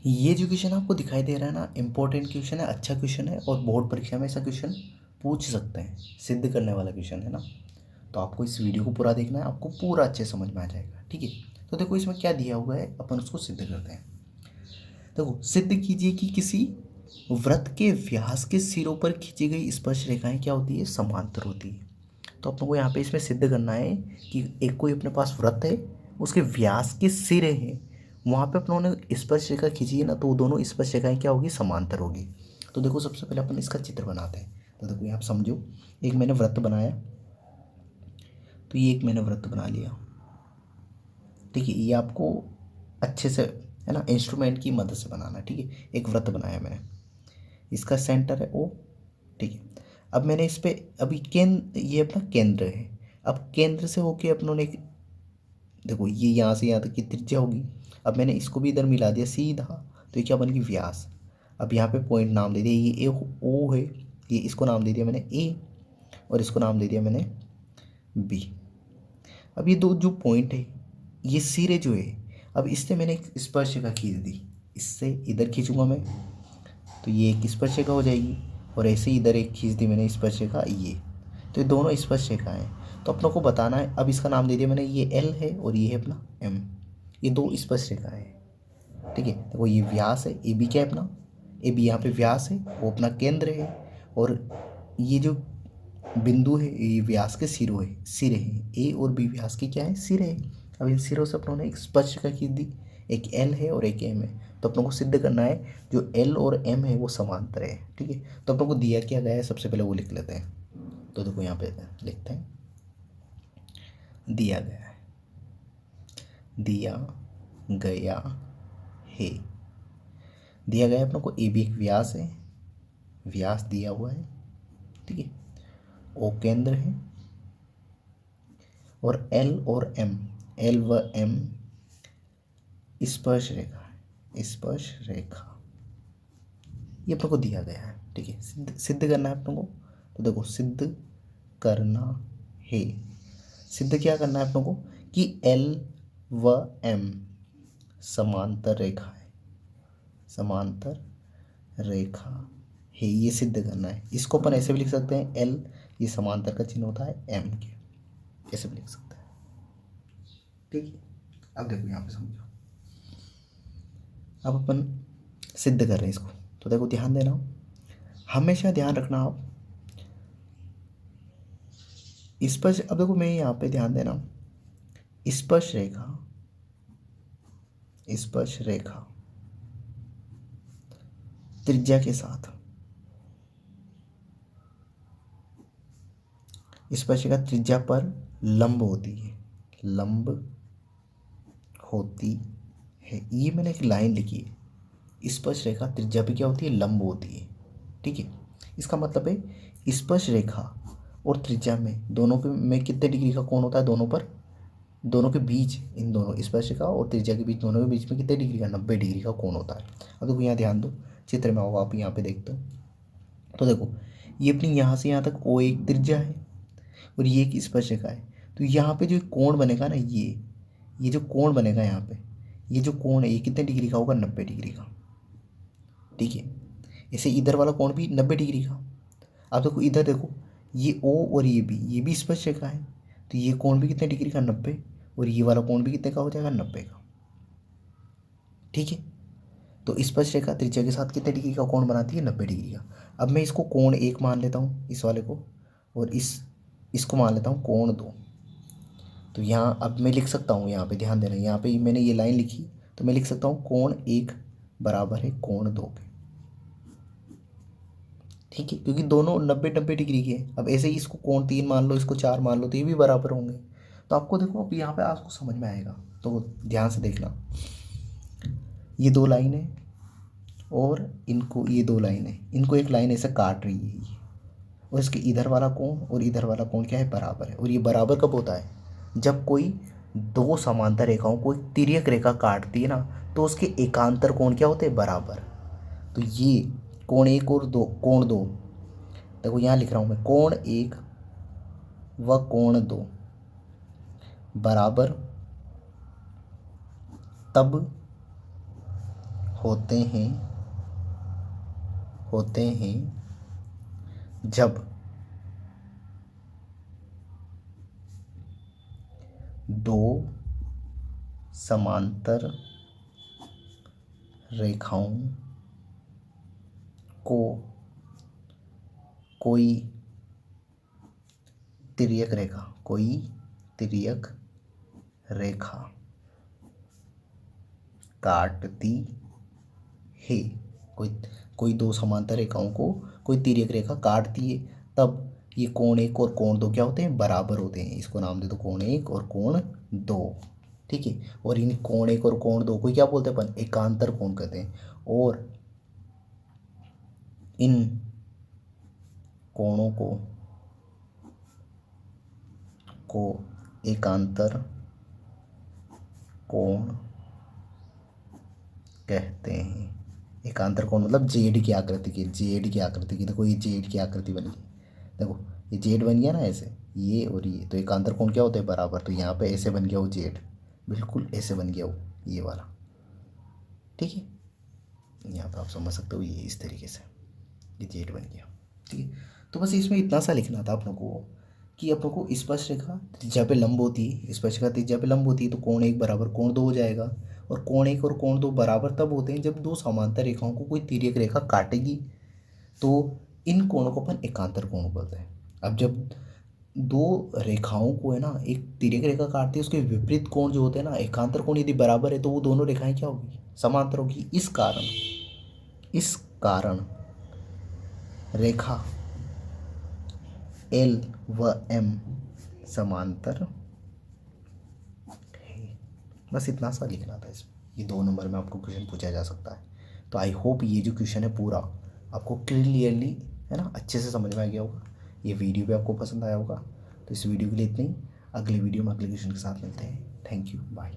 ये जो क्वेश्चन आपको दिखाई दे रहा है ना, इंपॉर्टेंट क्वेश्चन है, अच्छा क्वेश्चन है और बोर्ड परीक्षा में ऐसा क्वेश्चन पूछ सकते हैं, सिद्ध करने वाला क्वेश्चन है ना। तो आपको इस वीडियो को पूरा देखना है, आपको पूरा अच्छे समझ में आ जाएगा, ठीक है। तो देखो इसमें क्या दिया हुआ है, अपन उसको सिद्ध करते हैं। देखो, सिद्ध कीजिए कि किसी वृत्त के व्यास के सिरों पर खींची गई स्पर्श रेखाएं क्या होती है, समांतर होती है। तो अपन को यहाँ पे इसमें सिद्ध करना है कि एक कोई अपने पास वृत्त है, उसके व्यास के सिरे हैं, वहाँ पे अपनों ने स्पर्श रेखा खींची है ना, तो दोनों स्पर्श रेखाएं क्या होगी, समांतर होगी। तो देखो सबसे पहले अपन इसका चित्र बनाते हैं। तो देखो यहाँ समझो, एक मैंने वृत्त बनाया, तो ये एक मैंने वृत्त बना लिया, ठीक है। ये आपको अच्छे से, है ना, इंस्ट्रूमेंट की मदद से बनाना है, ठीक है। एक वृत्त बनाया मैंने, इसका सेंटर है ओ, ठीक है। अब मैंने इस पे अभी केंद्र, ये अपना केंद्र है। अब केंद्र से होके अपनों ने देखो ये यहाँ से यहाँ तक की त्रिज्या होगी। अब मैंने इसको भी इधर मिला दिया सीधा, तो ये क्या बन गई, व्यास। अब यहाँ पे पॉइंट नाम दे दिया, ये ए ओ है, ये इसको नाम दे दिया मैंने ए, और इसको नाम दे दिया मैंने बी। अब ये दो जो पॉइंट है, ये सिरे जो है, अब इससे मैंने एक स्पर्शिका खींच दी, इससे इधर खींचूंगा मैं, तो ये एक स्पर्शिका हो जाएगी, और ऐसे ही इधर एक खींच दी मैंने स्पर्शिका ये, तो ये दोनों स्पर्शिका हैं। तो अपनों को बताना है, अब इसका नाम दे दिया मैंने, ये एल है और ये है अपना एम, ये दो स्पर्शिका है, ठीक है। देखो ये व्यास है, ए बी क्या है अपना, ए बी यहाँ पे व्यास है, वो अपना केंद्र है, और ये जो बिंदु है ये व्यास के सिरों है, सिरे हैं, ए और बी व्यास के क्या है, सिरे हैं। अब इन सिरों से अपनों ने एक स्पर्शिका खींच दी, एक एल है और एक एम है। तो अपनों को सिद्ध करना है जो एल और एम है वो समांतर है, ठीक है। तो अपनों को दिया क्या गया है, सबसे पहले वो लिख लेते हैं। तो देखो यहाँ पे लिखते हैं, दिया गया है, दिया गया है, दिया गया है अपनों को, ए बी एक व्यास है, व्यास दिया हुआ है, ठीक है। ओ केंद्र है, और एल और एम, एल व एम स्पर्श रेखा है, स्पर्श रेखा, ये अपने को दिया गया है, ठीक है। सिद्ध करना है अपने को। तो देखो सिद्ध करना है, सिद्ध क्या करना है अपने को कि एल व एम समांतर रेखा है, समांतर रेखा है, ये सिद्ध करना है। इसको अपन ऐसे भी लिख सकते हैं, एल ये समांतर का चिन्ह होता है एम के, ऐसे भी लिख सकते हैं, ठीक है। अब देखो यहाँ पे समझो, अब अपन सिद्ध कर रहे हैं इसको। तो देखो ध्यान देना, हमेशा ध्यान रखना आप स्पर्श, अब देखो मैं यहाँ पे ध्यान देना, स्पर्श रेखा, स्पर्श रेखा त्रिज्या के साथ, स्पर्श रेखा त्रिज्या पर लंब होती है, लंब होती है, ये मैंने एक लाइन लिखी है, स्पर्श रेखा त्रिज्या पे क्या होती है, लंब होती है, ठीक है। इसका मतलब है स्पर्श रेखा और त्रिज्या में दोनों के में कितने डिग्री का कोण होता है, दोनों पर, दोनों के बीच, इन दोनों स्पर्शिका और त्रिज्या के बीच, दोनों के बीच में कितने डिग्री का, 90 डिग्री का कोण होता है। अब देखो यहाँ ध्यान दो, चित्र में आओ आप, यहाँ पे देखते हो, तो देखो ये अपनी यहाँ से यहाँ तक ओ एक त्रिज्या है, और ये एक स्पर्शिका है। तो यहाँ पे जो कोण बनेगा ना, ये जो कोण बनेगा यहाँ पे, ये जो कोण है ये कितने डिग्री का होगा, 90 डिग्री का, ठीक है। ऐसे इधर वाला कोण भी 90 डिग्री का। अब देखो इधर देखो, ये ओ और ये भी स्पर्शिका है, तो ये कोण भी कितने डिग्री का, 90, और ये वाला कोण भी कितने का हो जाएगा, 90 का, ठीक है। तो स्पर्श रेखा त्रिज्या के साथ कितने डिग्री का कोण बनाती है, 90 डिग्री का। अब मैं इसको कोण एक मान लेता हूँ, इस वाले को, और इसको मान लेता हूँ कोण दो। तो यहाँ अब मैं लिख सकता हूँ, यहाँ पे ध्यान देना, यहाँ पे मैंने ये लाइन लिखी, तो मैं लिख सकता हूँ कोण एक बराबर है कोण दो के, ठीक है, क्योंकि दोनों 90 डिग्री के हैं। अब ऐसे ही इसको कोण तीन मान लो, इसको चार मान लो, तो ये भी बराबर होंगे। तो आपको देखो अब यहाँ पे आपको समझ में आएगा, तो ध्यान से देखना, ये दो लाइनें और इनको, ये दो लाइनें, इनको एक लाइन ऐसे काट रही है ये, और इसके इधर वाला कोण और इधर वाला कोण क्या है, बराबर है। और ये बराबर कब होता है, जब कोई दो समांतर रेखाओं को एक तिर्यक रेखा काटती है ना, तो उसके एकांतर कोण क्या होते हैं, बराबर। तो ये कोण एक और दो, कोण दो, देखो यहाँ लिख रहा हूँ मैं, कोण एक व कोण दो बराबर तब होते हैं जब दो समांतर रेखाओं को कोई तिर्यक रेखा काटती है। कोई दो समांतर रेखाओं को कोई तिर्यक रेखा काटती है, तब ये कोण 1 और कोण 2 क्या होते हैं? बराबर होते हैं। इसको नाम दे दो कोण 1 और कोण 2, ठीक है। और इन कोण 1 और कोण 2 को क्या बोलते हैं अपन? एकांतर कोण कहते हैं। और इन कोणों को एकांतर कोण कहते हैं। एकांतर कोण मतलब जेड की आकृति की। देखो ये जेड की आकृति बन गई, देखो ये जेड बन गया ना ऐसे, ये और ये, तो एकांतर कोण क्या होते हैं? बराबर। तो यहाँ पे ऐसे बन गया वो जेड, बिल्कुल ऐसे बन गया वो ये वाला, ठीक है। यहाँ पे आप समझ सकते हो, ये इस तरीके से ये जेड बन गया, ठीक है। तो बस इसमें इतना सा लिखना था आप लोगों को कि आप लोगों को स्पर्श रेखा त्रिज्या पे लंब होती है, स्पर्श रेखा त्रिज्या पे लंब होती है, तो कोण 1 बराबर कोण 2 हो जाएगा। और कोण 1 और कोण 2 बराबर तब होते हैं जब दो समांतर रेखाओं को कोई तिर्यक रेखा काटेगी, तो इन कोणों को अपन एकांतर कोण बोलते हैं। अब जब दो रेखाओं को है ना एक तिर्यक रेखा काटती है, उसके विपरीत कोण जो होते हैं ना, एकांतर कोण यदि बराबर है तो वो दोनों रेखाएं क्या होगी? समांतर होगी। इस कारण रेखा एल व एम समांतर है। बस इतना सा लिखना था इसमें। ये 2 नंबर में आपको क्वेश्चन पूछा जा सकता है। तो आई होप ये जो क्वेश्चन है पूरा आपको क्लियरली है ना अच्छे से समझ में आ गया होगा। ये वीडियो भी आपको पसंद आया होगा। तो इस वीडियो के लिए इतना ही। अगले वीडियो में अगले क्वेश्चन के साथ मिलते हैं। Thank you, bye.